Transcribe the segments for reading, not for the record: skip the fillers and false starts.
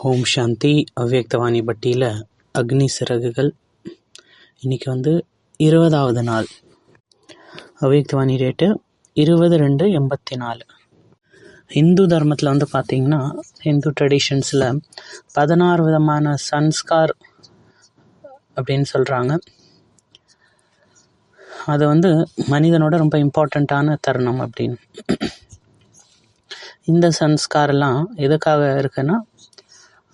ஓம் சாந்தி. அவ்யக்தவாணி பட்டியில் அக்னி சிறகுகள். இன்றைக்கி 20வது நாள். அவ்யக்தவாணி டேட்டு 20/2/84. இந்து தர்மத்தில் பார்த்திங்கன்னா, இந்து ட்ரெடிஷன்ஸில் 16 விதமான சன்ஸ்கார் அப்படின்னு சொல்கிறாங்க. அது மனிதனோட ரொம்ப இம்பார்ட்டண்ட்டான தருணம் அப்படின்னு. இந்த சன்ஸ்காரெல்லாம் எதுக்காக இருக்குன்னா,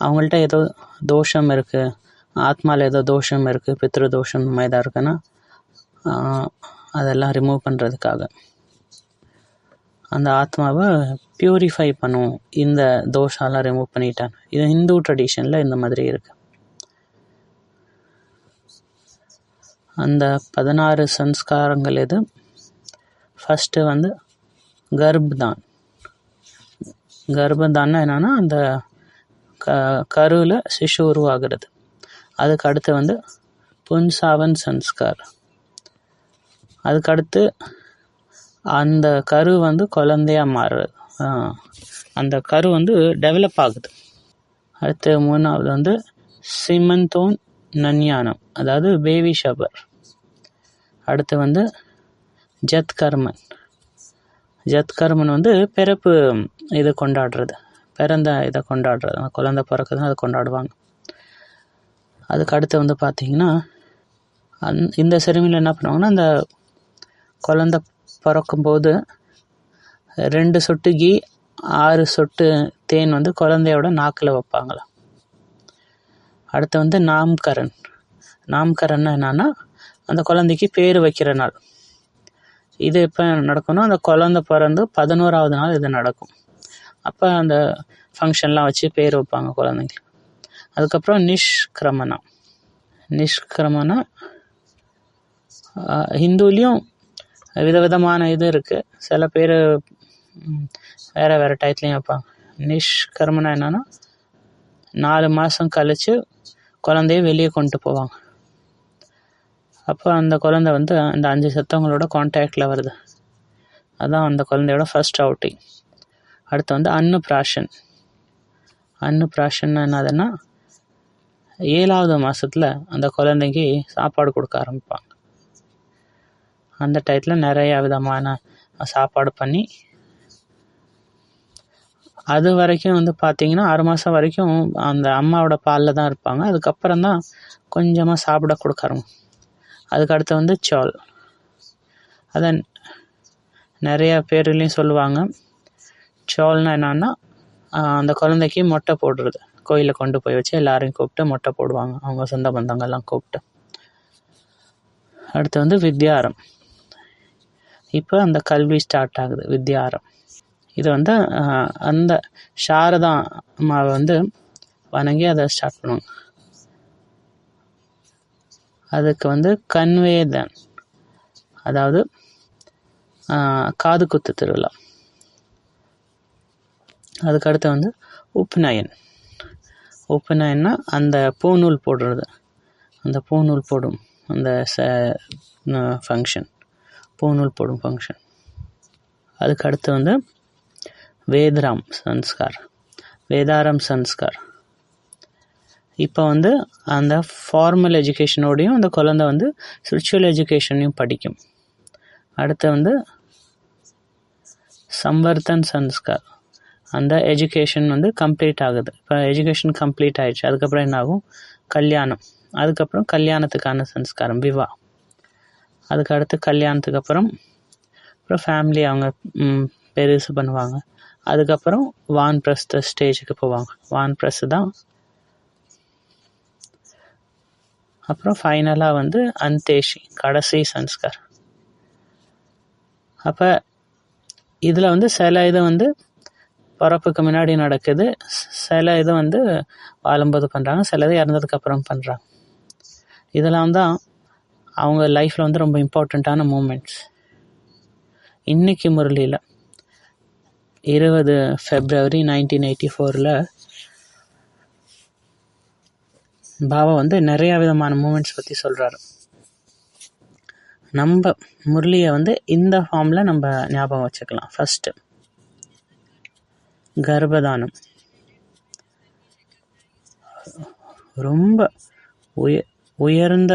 அவங்கள்ட்ட ஏதோ தோஷம் இருக்குது, ஆத்மாவில் ஏதோ தோஷம் இருக்குது, பித்ரு தோஷம் இந்த மாதிரி தான் இருக்குன்னா அதெல்லாம் ரிமூவ் பண்ணுறதுக்காக, அந்த ஆத்மாவை ப்யூரிஃபை பண்ணும். இந்த தோஷம்லாம் ரிமூவ் பண்ணிட்டாங்க. இது ஹிந்து ட்ரெடிஷனில் இந்த மாதிரி இருக்குது. அந்த 16 சன்ஸ்காரங்கள் எது? ஃபஸ்ட்டு கர்ப்பதான். கர்ப்பதான்னா என்னென்னா, அந்த கருவில் சிசு உருவாகிறது. அதுக்கு அடுத்து புன்சாவன் சன்ஸ்கார். அதுக்கடுத்து அந்த கரு குழந்தையாக மாறுறது. அந்த கரு டெவலப் ஆகுது. அடுத்து 3வது சிமந்தோன் நன்யானம், அதாவது பேபி ஷவர். அடுத்து ஜத்கர்மன். ஜத்கர்மன் பிறப்பு இது கொண்டாடுறது, பிறந்த இதை கொண்டாடுறது. அந்த குழந்தை பிறக்குதுன்னு அதை கொண்டாடுவாங்க. அதுக்கு அடுத்து பார்த்திங்கன்னா, இந்த செரிமனியில் என்ன பண்ணுவாங்கன்னா, அந்த குழந்தை பிறக்கும்போது 2 சொட்டு கீ 6 சொட்டு தேன் குழந்தையோட நாக்கில் வைப்பாங்களாம். அடுத்து நாம்கரன். நாம்கரன்னா என்னன்னா, அந்த குழந்தைக்கு பேர் வைக்கிற நாள். இது எப்போ நடக்கும்னா, அந்த குழந்தை பிறந்து 11வது நாள் இது நடக்கும். அப்போ அந்த ஃபங்க்ஷன்லாம் வச்சு பேர் வைப்பாங்க குழந்தைங்களுக்கு. அதுக்கப்புறம் நிஷ்கிரமணா. நிஷ்கிரமணா ஹிந்துலேயும் விதவிதமான இது இருக்குது. சில பேர் வேறு வேறு டயத்துலேயும் வைப்பாங்க. நிஷ்கர்மனா என்னென்னா, 4 மாதம் கழித்து குழந்தைய வெளியே கொண்டு போவாங்க. அப்போ அந்த குழந்தை அந்த 5 சத்தவங்களோட கான்டாக்டில் வருது. அதுதான் அந்த குழந்தையோட ஃபர்ஸ்ட் அவுட்டிங். அடுத்து அன்னப்பிராஷன். அன்னப்பிராஷன் என்னதுன்னா, 7வது மாதத்தில் அந்த குழந்தைக்கு சாப்பாடு கொடுக்க ஆரம்பிப்பாங்க. அந்த டயத்தில் நிறையா விதமான சாப்பாடு பண்ணி, அது வரைக்கும் பார்த்திங்கன்னா 6 மாதம் வரைக்கும் அந்த அம்மாவோட பாலில் தான் இருப்பாங்க. அதுக்கப்புறம் தான் கொஞ்சமாக சாப்பிட கொடுக்காருங்க. அதுக்கடுத்து சால். அதை நிறையா பேர்லேயும் சொல்லுவாங்க. சால்னா என்னன்னா, அந்த குழந்தைக்கு மொட்டை போடுறது. கோயிலில் கொண்டு போய் வச்சு எல்லாரையும் கூப்பிட்டு மொட்டை போடுவாங்க, அவங்க சொந்த பந்தங்கள்லாம் கூப்பிட்டு. அடுத்து வித்யாரம். இப்போ அந்த கல்வி ஸ்டார்ட் ஆகுது, வித்யாரம். இது அந்த சாரதா அம்மாவை வணங்கி அதை ஸ்டார்ட் பண்ணுவாங்க. அதுக்கு கன்வேதன், அதாவது காது குத்து திருவிழா. அதுக்கடுத்து உப்நயன். உப்நயன்னா அந்த பூநூல் போடுறது. அந்த பூநூல் போடும் அந்த ஃபங்க்ஷன், பூநூல் போடும் ஃபங்க்ஷன். அதுக்கடுத்து வேதராம் சன்ஸ்கார், வேதாரம் சன்ஸ்கார். இப்போ அந்த ஃபார்மல் எஜுகேஷனோடையும் அந்த குழந்தை ஸ்பிரிச்சுவல் எஜுகேஷனையும் படிக்கும். அடுத்து சம்வர்த்தன் சன்ஸ்கார். அந்த எஜுகேஷன் கம்ப்ளீட் ஆகுது. இப்போ எஜுகேஷன் கம்ப்ளீட் ஆகிடுச்சு. அதுக்கப்புறம் என்ன ஆகும்? கல்யாணம். அதுக்கப்புறம் கல்யாணத்துக்கான சன்ஸ்காரம், விவா. அதுக்கடுத்து கல்யாணத்துக்கு அப்புறம் ஃபேமிலி அவங்க பெருசு பண்ணுவாங்க. அதுக்கப்புறம் வான்பிரஸ்த ஸ்டேஜுக்கு போவாங்க. வான்பிரஸ்து தான். அப்புறம் ஃபைனலாக அந்தேஷி, கடைசி சன்ஸ்கார். அப்போ இதில் சில இது பிறப்புக்கு முன்னாடி நடக்குது, சில இது வாழும்போது பண்ணுறாங்க, சில இது இறந்ததுக்கப்புறம் பண்ணுறாங்க. இதெல்லாம் தான் அவங்க லைஃப்பில் ரொம்ப இம்பார்ட்டண்ட்டான மூமெண்ட்ஸ். இன்றைக்கி முரளியில் 20 February 1984 பாபா நிறையா விதமான மூமெண்ட்ஸ் பற்றி சொல்கிறாரு. நம்ம முரளியை இந்த ஃபார்மில் நம்ம ஞாபகம் வச்சுக்கலாம். ஃபஸ்ட்டு கர்ப்பதானம். ரொம்ப உயர்ந்த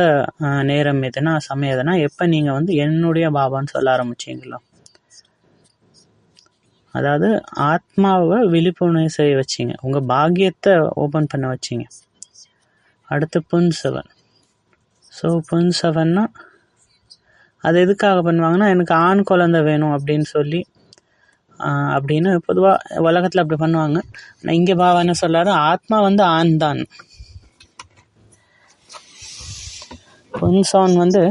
நேரம் எதுனா சமயம் எதுனா எப்போ நீங்கள் வந்து என்னுடைய பாபான்னு சொல்ல ஆரம்பிச்சிங்களோ, அதாவது ஆத்மாவை விழிப்புணர்வு செய்ய வச்சிங்க, உங்கள் பாக்கியத்தை ஓப்பன் பண்ண வச்சிங்க. அடுத்து புன்சவன். ஸோ புன்சவன்னா அது எதுக்காக பண்ணுவாங்கன்னா, எனக்கு ஆண் குழந்தை வேணும் அப்படின்னு சொல்லி அப்படின்னு பொதுவாக உலகத்தில் அப்படி பண்ணுவாங்க. ஆனால் இங்கே பாபா என்ன சொல்கிறாரு, ஆத்மா வந்து ஆண் தான். புன்சவன் வந்து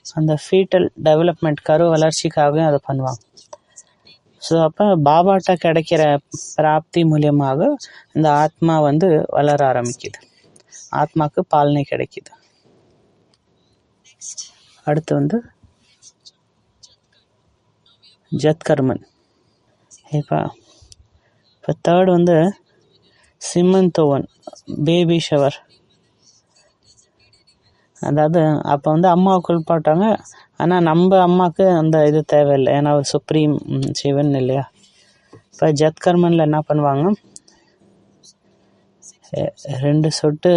அந்த ஃபீட்டல் டெவலப்மெண்ட் கரு வளர்ச்சிக்காகவே அதை பண்ணுவாங்க. ஸோ அப்போ பாபாட்ட கிடைக்கிற பிராப்தி மூலியமாக இந்த ஆத்மா வந்து வளர ஆரம்பிக்குது, ஆத்மாவுக்கு பாலனை கிடைக்குது. அடுத்து வந்து ஜத்கர்மன். இப்போ தேர்ட் வந்து சிமந்தோவன், பேபி ஷவர். அதாவது அப்போ வந்து அம்மாவை குளிப்பாட்டாங்க, ஆனால் நம்ம அம்மாவுக்கு அந்த இது தேவையில்லை, ஏன்னா சுப்ரீம் சிவன் இல்லையா. இப்போ ஜத்கர்மனில் என்ன பண்ணுவாங்க, 2 சொட்டு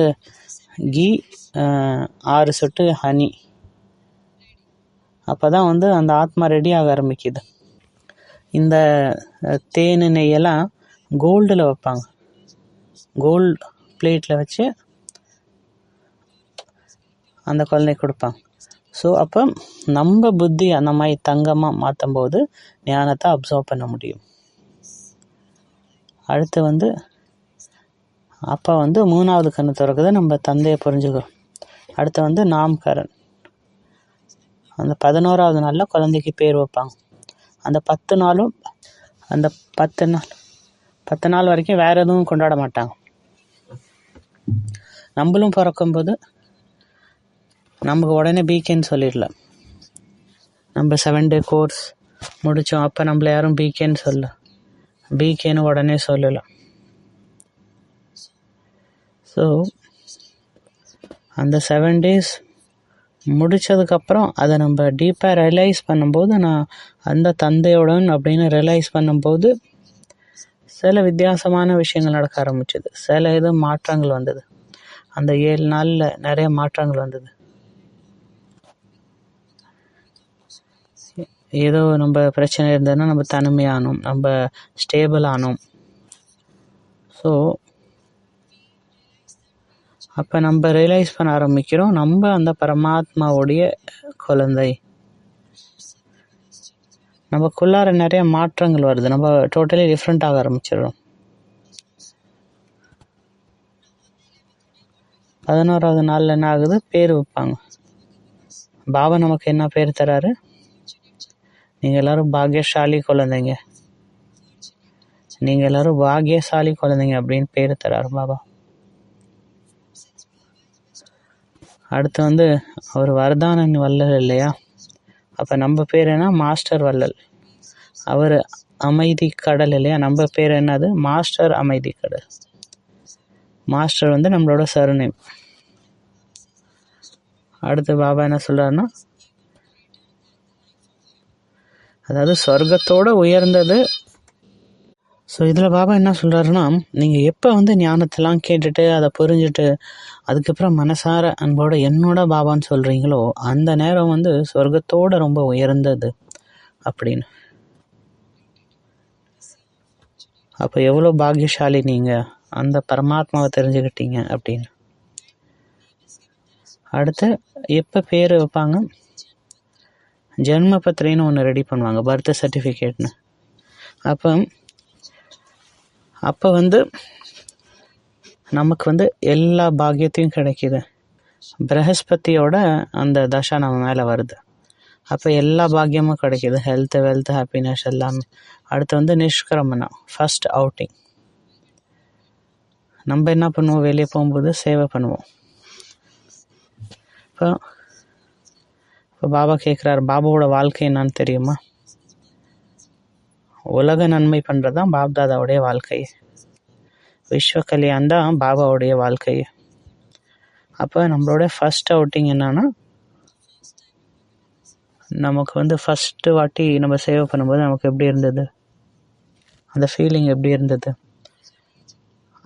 கீ 6 சொட்டு ஹனி, அப்போ தான் வந்து அந்த ஆத்மா ரெடி ஆக ஆரம்பிக்குது. இந்த தேன் நெய்யெல்லாம் கோல்டில் வைப்பாங்க, கோல்டு பிளேட்டில் வச்சு அந்த குழந்தை கொடுப்பாங்க. ஸோ அப்போ நம்ம புத்தி அந்த மாதிரி தங்கமாக மாற்றும் போது ஞானத்தை அப்சர்வ் பண்ண முடியும். அடுத்து வந்து அப்போ வந்து 3வது கண்ணு திறக்குது, நம்ம தந்தையை புரிஞ்சுக்கிறோம். அடுத்து வந்து நாம்கரன். அந்த 11வது நாளில் குழந்தைக்கு பேர் வைப்பாங்க. அந்த 10 நாளும், அந்த 10 நாள் வரைக்கும் வேறு எதுவும் கொண்டாட மாட்டாங்க. நம்மளும் பிறக்கும்போது நமக்கு உடனே பிகேன்னு சொல்லிடல. நம்ம 7 டே கோர்ஸ் முடித்தோம், அப்போ நம்மளை யாரும் பிகேன்னு சொல்ல, பிகேன்னு உடனே சொல்லலை. ஸோ அந்த 7 டேஸ் முடித்ததுக்கப்புறம் அதை நம்ம டீப்பாக ரியலைஸ் பண்ணும்போது, நான் அந்த தந்தையுடன் அப்படின்னு ரியலைஸ் பண்ணும்போது சில வித்தியாசமான விஷயங்கள் நடக்க ஆரம்பிச்சது, சில இது மாற்றங்கள் வந்தது. அந்த 7 நாளில் நிறைய மாற்றங்கள் வந்தது. ஏதோ நம்ம பிரச்சனை இருந்ததுன்னா நம்ம தனிமையானோம், நம்ம ஸ்டேபிள் ஆனோம். ஸோ அப்போ நம்ம ரியலைஸ் பண்ண ஆரம்பிக்கிறோம், நம்ம அந்த பரமாத்மாவுடைய குழந்தை. நமக்குள்ளார நிறைய மாற்றங்கள் வருது, நம்ம டோட்டலி டிஃப்ரெண்ட் ஆக ஆரம்பிச்சிடுறோம். 11வது நாளில் என்ன ஆகுது, பேர் வைப்பாங்க. பாபா நமக்கு என்ன பேர் தராரு, நீங்கள் எல்லோரும் பாக்யசாலி குழந்தைங்க, நீங்கள் எல்லோரும் பாக்யசாலி குழந்தைங்க அப்படின்னு பேர் தராரு பாபா. அடுத்து வந்து அவர் வரதானன் வள்ளல் இல்லையா, அப்போ நம்ம பேர் என்ன, மாஸ்டர் வள்ளல். அவர் அமைதி கடல் இல்லையா, நம்ம பேர் என்னது, மாஸ்டர் அமைதி கடல். மாஸ்டர் வந்து நம்மளோட சர்நேம். அடுத்து பாபா என்ன சொல்கிறாருன்னா, அதாவது சொர்க்கத்தோடு உயர்ந்தது. ஸோ இதில் பாபா என்ன சொல்கிறாருன்னா, நீங்கள் எப்போ வந்து ஞானத்தெல்லாம் கேட்டுட்டு அதை புரிஞ்சுட்டு அதுக்கப்புறம் மனசார அன்போட என்னோட பாபான்னு சொல்கிறீங்களோ, அந்த நேரம் வந்து சொர்க்கத்தோடு ரொம்ப உயர்ந்தது அப்படின்னு. அப்போ எவ்வளோ பாக்கியசாலி நீங்கள், அந்த பரமாத்மாவை தெரிஞ்சுக்கிட்டீங்க அப்படின்னு. அடுத்து எப்போ பேர் வைப்பாங்க, ஜென்ம பத்திரின்னு ஒன்று ரெடி பண்ணுவாங்க, பர்த் சர்டிஃபிகேட்னு. அப்போ வந்து நமக்கு வந்து எல்லா பாக்கியத்தையும் கிடைக்கிது. பிரகஸ்பதியோட அந்த தசா நம்ம மேலே வருது, அப்போ எல்லா பாக்கியமும் கிடைக்கிது, ஹெல்த்து, வெல்த், ஹாப்பினஸ் எல்லாமே. அடுத்து வந்து நிஷ்கிரமணம், ஃபஸ்ட் அவுட்டிங். நம்ம என்ன பண்ணுவோம், வெளியே போகும்போது சேவை பண்ணுவோம். இப்போ பாபா கேட்குறாரு, பாபாவோட வாழ்க்கை என்னான்னு தெரியுமா, உலக நன்மை பண்ணுறது தான் பாப்தாதாவுடைய வாழ்க்கை, விஸ்வ கல்யாணம் தான் பாபாவுடைய வாழ்க்கை. அப்போ நம்மளோட ஃபஸ்ட் அவுட்டிங் என்னன்னா, நமக்கு வந்து ஃபஸ்ட்டு வாட்டி நம்ம சேவை பண்ணும்போது நமக்கு எப்படி இருந்தது, அந்த ஃபீலிங் எப்படி இருந்தது,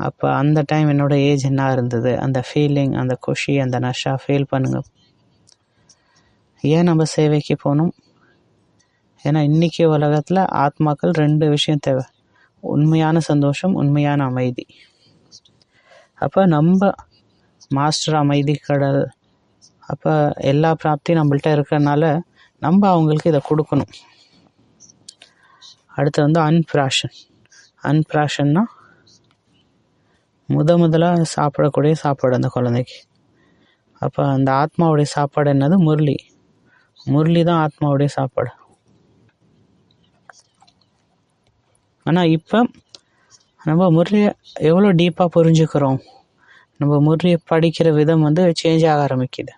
அப்போ அந்த டைம் என்னோடய ஏஜ் என்ன இருந்தது, அந்த ஃபீலிங், அந்த குஷி, அந்த நஷா ஃபீல் பண்ணுங்கள். ஏன் நம்ம சேவைக்கு போகணும்? ஏன்னா இன்றைக்கி உலகத்தில் ஆத்மாக்கள் 2 விஷயம் தேவை, உண்மையான சந்தோஷம், உண்மையான அமைதி. அப்போ நம்ம மாஸ்டர் அமைதி கடல், அப்போ எல்லா பிராப்தியும் நம்மள்ட்ட இருக்கிறனால நம்ம அவங்களுக்கு இதை கொடுக்கணும். அடுத்து அன்பிராஷன்னா முதலாக சாப்பிடக்கூடிய சாப்பாடு அந்த குழந்தைக்கு. அப்போ அந்த ஆத்மாவுடைய சாப்பாடு என்னது? முரளி தான் ஆத்மாவுடைய சாப்பாடு. ஆனால் இப்போ நம்ம முரளியை எவ்வளோ டீப்பாக புரிஞ்சுக்கிறோம், நம்ம முரளியை படிக்கிற விதம் சேஞ்ச் ஆக ஆரம்பிக்குது.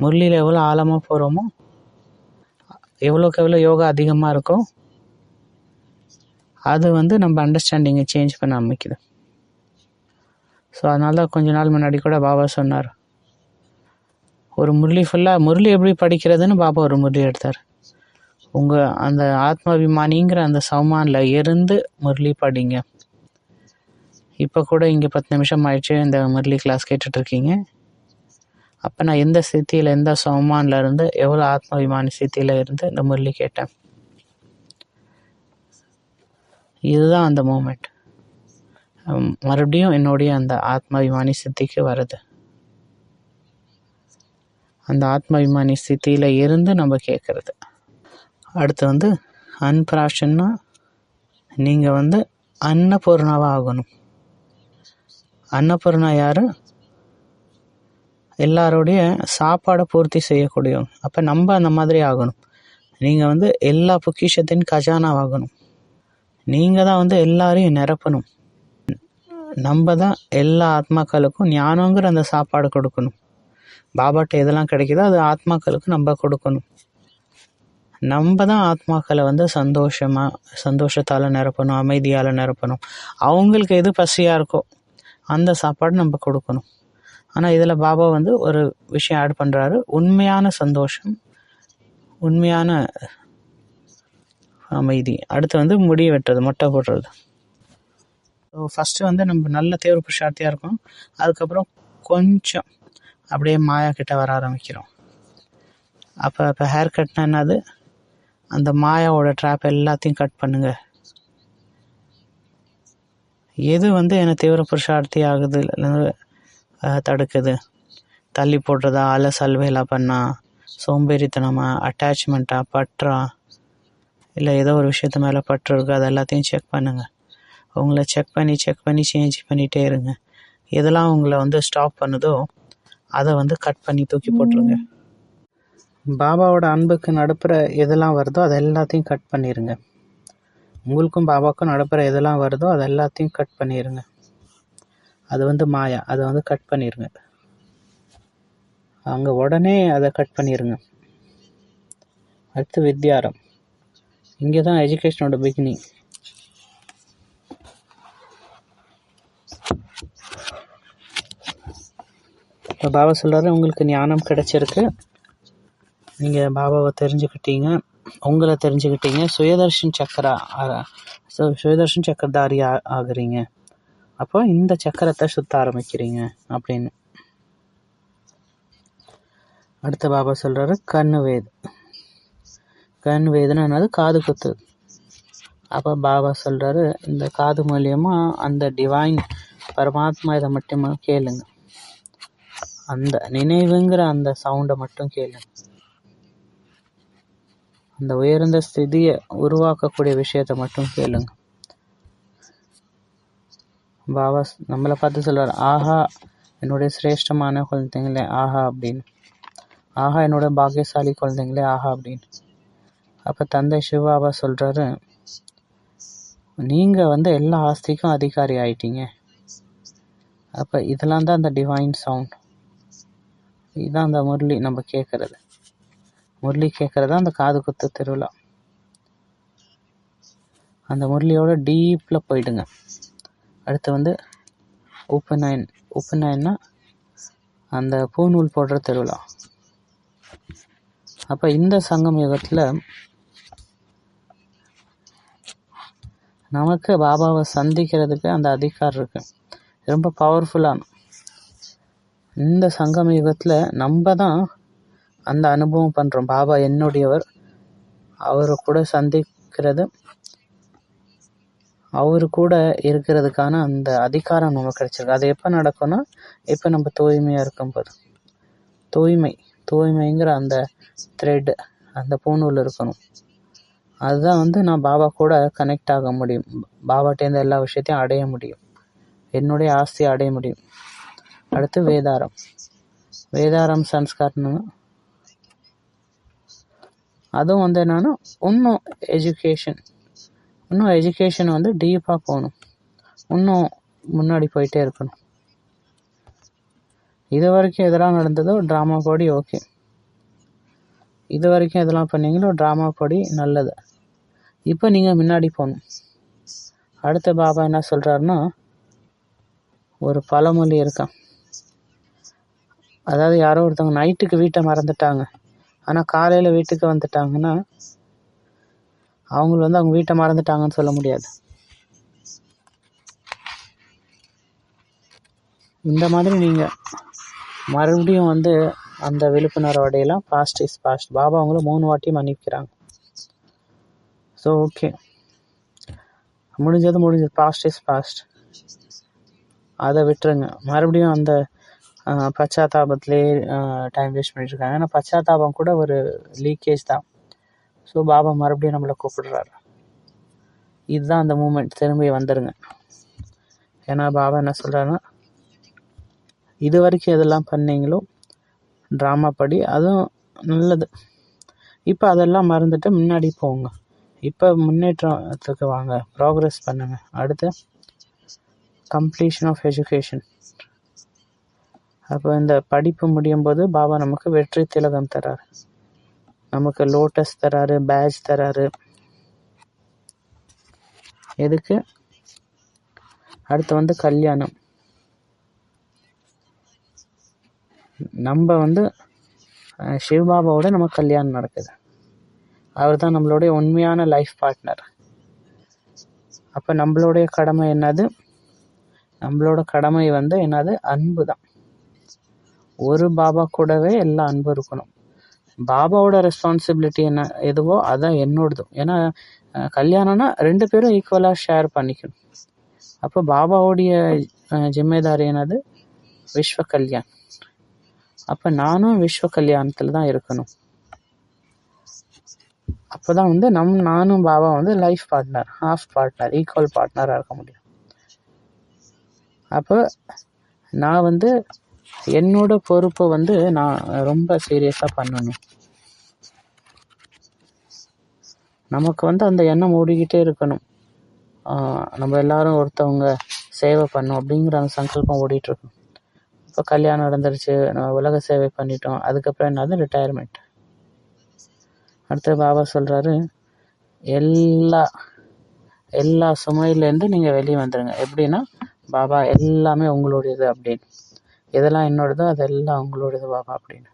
முரளியில் எவ்வளோ ஆழமாக போகிறோமோ, எவ்வளோக்கு எவ்வளோ யோகா அதிகமாக இருக்கும், அது நம்ம அண்டர்ஸ்டாண்டிங்கை சேஞ்ச் பண்ண ஆரம்பிக்குது. ஸோ அதனால தான் கொஞ்ச நாள் முன்னாடி கூட பாபா சொன்னார், ஒரு முரளி எப்படி படிக்கிறதுன்னு பாபா ஒரு முரளி எடுத்தார். உங்கள் அந்த ஆத்மாபிமானிங்கிற அந்த சௌமானில் இருந்து முரளி படிங்க. இப்போ கூட இங்கே 10 நிமிஷம் ஆயிடுச்சு இந்த முரளி கிளாஸ் கேட்டுட்ருக்கீங்க. அப்போ நான் எந்த ஸ்தித்தியில், எந்த சௌமானில் இருந்து, எவ்வளோ ஆத்மாபிமானி ஸ்தித்தியில் இருந்து இந்த முரளி கேட்டேன். இதுதான் அந்த மூமெண்ட். மறுபடியும் என்னுடைய அந்த ஆத்மாபிமானி ஸ்திதிக்கு வருது. அந்த ஆத்மாபிமானி ஸ்திதியில் இருந்து நம்ம கேட்குறது. அடுத்து அன்பிராஷன்னா நீங்கள் அன்னபூர்ணாவாக ஆகணும். அன்னபூர்ணா யார்? எல்லாரோடைய சாப்பாடை பூர்த்தி செய்யக்கூடியவங்க. அப்போ நம்ம அந்த மாதிரி ஆகணும். நீங்கள் எல்லா பொக்கிஷத்தின் கஜானாவாகணும். நீங்கள் தான் எல்லாரையும் நிரப்பணும். நம்ம தான் எல்லா ஆத்மாக்களுக்கும் ஞானங்கிற அந்த சாப்பாடு கொடுக்கணும். பாபாட்ட எதெல்லாம் கிடைக்குதோ அது ஆத்மாக்களுக்கு நம்ம கொடுக்கணும். நம்ம தான் ஆத்மாக்களை சந்தோஷத்தால் நிரப்பணும், அமைதியால் நிரப்பணும். அவங்களுக்கு எது பசியாக இருக்கோ அந்த சாப்பாடு நம்ம கொடுக்கணும். ஆனால் இதில் பாபா ஒரு விஷயம் ஆட் பண்ணுறாரு, உண்மையான சந்தோஷம், உண்மையான அமைதி. அடுத்து முடி வெட்டுறது, மொட்டை போடுறது. ஸோ ஃபஸ்ட்டு நம்ம நல்ல தேர்வு புருஷார்த்தியாக இருக்கும். அதுக்கப்புறம் கொஞ்சம் அப்படியே மாயா கிட்ட வர ஆரம்பிக்கிறோம். அப்போ ஹேர் கட்னா என்னது? அந்த மாயாவோட ட்ராப் எல்லாத்தையும் கட் பண்ணுங்கள். எது என்னை தீவிர புருஷார்த்தி ஆகுது தடுக்குது? தள்ளி போடுறதா, அலசல்வேலா பண்ணா, சோம்பேறித்தனமா, அட்டாச்மெண்ட்டா, பற்றா, இல்லை ஏதோ ஒரு விஷயத்து மேலே பற்று இருக்குது, அது எல்லாத்தையும் செக் பண்ணுங்கள். உங்களை செக் பண்ணி சேஞ்ச் பண்ணிகிட்டே இருங்க. எதெல்லாம் உங்களை ஸ்டாப் பண்ணுதோ அதை கட் பண்ணி தூக்கி போட்டுருங்க. பாபாவோட அன்புக்கு நடுப்புற எதெல்லாம் வருதோ அது எல்லாத்தையும் கட் பண்ணிடுங்க. உங்களுக்கும் பாபாவுக்கும் நடுப்புற எதெல்லாம் வருதோ அது எல்லாத்தையும் கட் பண்ணிடுங்க. அது மாயா, அதை கட் பண்ணிடுங்க. அங்கே உடனே அதை கட் பண்ணிடுங்க. அடுத்து வித்யாரம். இங்கே தான் எஜுகேஷனோட பிகினிங். இப்போ பாபா சொல்கிறாரு, உங்களுக்கு ஞானம் கிடைச்சிருக்கு, நீங்கள் பாபாவை தெரிஞ்சுக்கிட்டீங்க, உங்களை தெரிஞ்சுக்கிட்டீங்க, சுயதர்ஷன் சக்கரதாரி ஆகுறீங்க. அப்போ இந்த சக்கரத்தை சுற்ற ஆரம்பிக்கிறீங்க அப்படின்னு. அடுத்த பாபா சொல்கிறாரு, கண் வேதுன்னு என்னது? காது குத்து. அப்போ பாபா சொல்கிறாரு, இந்த காது மூலியமாக அந்த டிவைன் பரமாத்மா இதை மட்டும் கேளுங்க, அந்த நினைவுங்கிற அந்த சவுண்டை மட்டும் கேளுங்க, அந்த உயர்ந்த ஸ்திதியை உருவாக்கக்கூடிய விஷயத்தை மட்டும் கேளுங்க. பாபா நம்மளை பார்த்து சொல்கிறார், ஆஹா என்னுடைய சிரேஷ்டமான குழந்தைங்களே ஆஹா அப்படின்னு, ஆஹா என்னோட பாக்கியசாலி குழந்தைங்களே ஆஹா அப்படின்னு. அப்போ தந்தை சிவபாபா சொல்கிறாரு, நீங்கள் எல்லா ஆஸ்திக்கும் அதிகாரி ஆயிட்டீங்க. அப்போ இதெல்லாம் தான் அந்த டிவைன் சவுண்ட், இதுதான் அந்த முரளி நம்ம கேட்குறது. முரளி கேட்குறது அந்த காது குத்து திருவிழா. அந்த முரளியோட டீப்பில் போயிடுங்க. அடுத்து உப்புநாயன்னா அந்த பூநூல் போடுற திருவிழா. அப்போ இந்த சங்கம் யுகத்தில் நமக்கு பாபாவை சந்திக்கிறதுக்கு அந்த அதிகாரம் இருக்குது. ரொம்ப பவர்ஃபுல்லான இந்த சங்கம யுகத்தில் நம்ம தான் அந்த அனுபவம் பண்ணுறோம். பாபா என்னுடையவர், அவரை கூட சந்திக்கிறது, அவரு கூட இருக்கிறதுக்கான அந்த அதிகாரம் நமக்கு கிடைச்சிருக்கு. அது எப்போ நடக்கும்னா, இப்போ நம்ம தூய்மையாக இருக்கும்போது. தூய்மைங்கிற அந்த த்ரெட், அந்த பூணூல் இருக்கணும். அதுதான் நான் பாபா கூட கனெக்ட் ஆக முடியும். பாபாட்டேருந்து எல்லா விஷயத்தையும் அடைய முடியும், என்னுடைய ஆஸ்தியை அடைய முடியும். அடுத்து வேதாரம் சன்ஸ்கார்னு, அதுவும் என்னன்னா இன்னும் எஜுகேஷன் டீப்பாக போகணும், இன்னும் முன்னாடி போயிட்டே இருக்கணும். இது வரைக்கும் எதெல்லாம் நடந்ததோ ட்ராமா படி ஓகே, இது வரைக்கும் எதெல்லாம் பண்ணீங்களோ ட்ராமா படி நல்லது. இப்போ நீங்கள் முன்னாடி போகணும். அடுத்த பாபா என்ன சொல்கிறாருன்னா, ஒரு பழமொழி இருக்கான். அதாவது யாரோ ஒருத்தவங்க நைட்டுக்கு வீட்டை மறந்துட்டாங்க, ஆனால் காலையில் வீட்டுக்கு வந்துட்டாங்கன்னா அவங்க அவங்க வீட்டை மறந்துட்டாங்கன்னு சொல்ல முடியாது. இந்த மாதிரி நீங்கள் மறுபடியும் அந்த விழிப்புணர்வு அடையலாம். Past is past. பாபா அவங்கள 3 வாட்டி மன்னிக்கிறாங்க. ஸோ ஓகே, முடிஞ்சது. பாஸ்ட் இஸ் பாஸ்ட், அதை விட்டுருங்க. மறுபடியும் அந்த பச்சாத்தாபத்திலே டைம் வேஸ்ட் பண்ணிட்டு இருக்காங்க. ஏன்னா பச்சாத்தாபம் கூட ஒரு லீக்கேஜ் தான். ஸோ பாபா மறுபடியும் நம்மளை கூப்பிடுறாரு. இதுதான் அந்த மூமெண்ட். திரும்பி வந்துடுங்க. ஏன்னா பாபா என்ன சொல்கிறாருன்னா, இது வரைக்கும் எதெல்லாம் பண்ணீங்களோ ட்ராமா படி அதுவும் நல்லது. இப்போ அதெல்லாம் மறந்துட்டு முன்னாடி போங்க. இப்போ முன்னேற்றத்துக்கு வாங்க, ப்ராக்ரெஸ் பண்ணுங்க. அடுத்து கம்ப்ளீஷன் ஆஃப் எஜுகேஷன். அப்போ இந்த படிப்பு முடியும் போது பாபா நமக்கு வெற்றி திலகம் தராரு, நமக்கு லோட்டஸ் தராரு, பேட்ச் தராரு. எதுக்கு? அடுத்து கல்யாணம். நம்ம சிவபாபாவோட நம்ம கல்யாணம் நடக்குது. அவர் தான் நம்மளுடைய உண்மையான லைஃப் பார்ட்னர். அப்போ நம்மளுடைய கடமை என்னது? நம்மளோட கடமை என்னது? அன்பு தான். ஒரு பாபா கூடவே எல்லா அன்பு இருக்கணும். பாபாவோட ரெஸ்பான்சிபிலிட்டி என்ன எதுவோ அதான் என்னோடதும். ஏன்னா கல்யாணம்னா 2 பேரும் ஈக்குவலாக ஷேர் பண்ணிக்கணும். அப்போ பாபாவோடைய ஜிம்மைதாரி என்னது? விஸ்வ கல்யாண். அப்போ நானும் விஸ்வ கல்யாணத்தில் தான் இருக்கணும். அப்போ தான் நானும் பாபா life partner, half partner, equal பார்ட்னராக இருக்க முடியும். அப்போ நான் என்னோட பொறுப்பை நான் ரொம்ப சீரியஸாக பண்ணணும். நமக்கு அந்த எண்ணம் ஓடிக்கிட்டே இருக்கணும். நம்ம எல்லாரும் ஒருத்தவங்க சேவை பண்ணோம் அப்படிங்கிற அந்த சங்கல்பம் ஓடிட்டுருக்கணும். இப்போ கல்யாணம் நடந்துருச்சு, நம்ம உலக சேவை பண்ணிட்டோம், அதுக்கப்புறம் என்னது? ரிட்டையர்மெண்ட். அடுத்து பாபா சொல்கிறாரு, எல்லா சுமையிலேருந்து நீங்கள் வெளியே வந்துடுங்க. எப்படின்னா, பாபா எல்லாமே உங்களுடையது அப்படின்னு. எதெல்லாம் என்னோடதோ அதெல்லாம் உங்களோடது பாபா அப்படின்னு.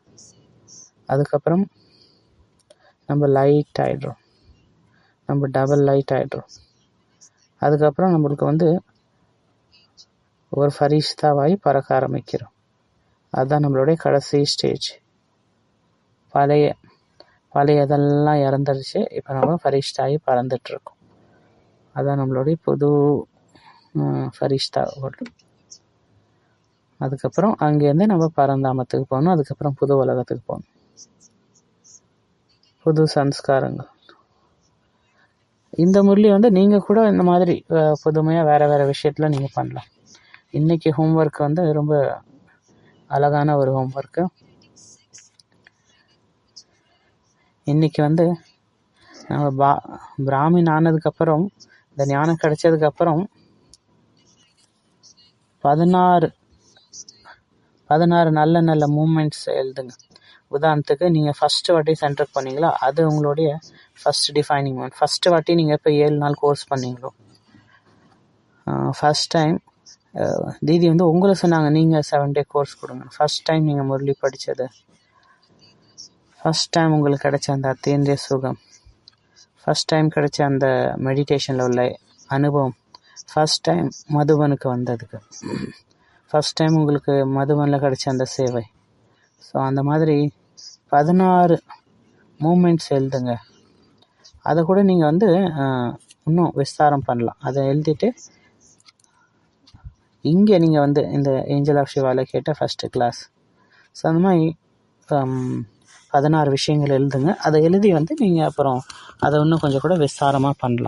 அதுக்கப்புறம் நம்ம லைட் ஆகிடுறோம், நம்ம டபுள் லைட் ஆகிடுறோம். அதுக்கப்புறம் நம்மளுக்கு ஒரு ஃபரிஷ்தாவாகி பறக்க ஆரம்பிக்கிறோம். அதுதான் நம்மளுடைய கடைசி ஸ்டேஜ். பழையதெல்லாம் இறந்துருச்சு, இப்போ நம்ம ஃபரிஷ்தாகி பறந்துட்டுருக்கோம். அதுதான் நம்மளுடைய புது ஃபரிஷ்தா. அதுக்கப்புறம் அங்கேருந்து நம்ம பரந்தாமத்துக்கு போகணும். அதுக்கப்புறம் புது உலகத்துக்கு போகணும், புது சன்ஸ்காரங்கள். இந்த முரளி நீங்கள் கூட இந்த மாதிரி புதுமையாக வேறு விஷயத்தில் நீங்கள் பண்ணலாம். இன்றைக்கி ஹோம்ஒர்க் ரொம்ப அழகான ஒரு ஹோம்ஒர்க்கு. இன்றைக்கி நம்ம பிராமின் ஆனதுக்கப்புறம், இந்த ஞானம் கிடைச்சதுக்கப்புறம் 16 நல்ல மூமெண்ட்ஸ் எழுதுங்க. உதாரணத்துக்கு நீங்கள் ஃபஸ்ட்டு வாட்டி சென்டருக்கு பண்ணீங்களா, அது உங்களுடைய ஃபஸ்ட் டிஃபைனிங் மூமெண்ட். ஃபஸ்ட்டு வாட்டி நீங்கள் இப்போ 7 நாள் கோர்ஸ் பண்ணீங்களோ, ஃபஸ்ட் டைம் தீதி உங்களை சொன்னாங்க நீங்கள் 7 டே கோர்ஸ் கொடுங்க. ஃபஸ்ட் டைம் நீங்கள் முரளி படித்தது, ஃபஸ்ட் டைம் உங்களுக்கு கிடைச்ச அந்த அத்தீந்திரிய சுகம், ஃபஸ்ட் டைம் கிடைச்ச அந்த மெடிடேஷனில் உள்ள அனுபவம், ஃபஸ்ட் டைம் மதுபனுக்கு வந்ததுக்கு, ஃபஸ்ட் டைம் உங்களுக்கு மதுபனில் கிடைச்ச அந்த சேவை. ஸோ அந்த மாதிரி 16 மூமெண்ட்ஸ் எழுதுங்க. அதை கூட நீங்கள் வந்து இன்னும் விஸ்தாரம் பண்ணலாம். அதை எழுதிட்டு இங்கே நீங்கள் வந்து இந்த ஏஞ்சல் ஆஃப் சிவாவில் கேட்ட ஃபஸ்ட்டு கிளாஸ், ஸோ அந்த மாதிரி 16 விஷயங்கள் எழுதுங்க. அதை எழுதி வந்து நீங்கள் அப்புறம் அதை இன்னும் கொஞ்சம் கூட விஸ்தாரமாக பண்ணலாம்.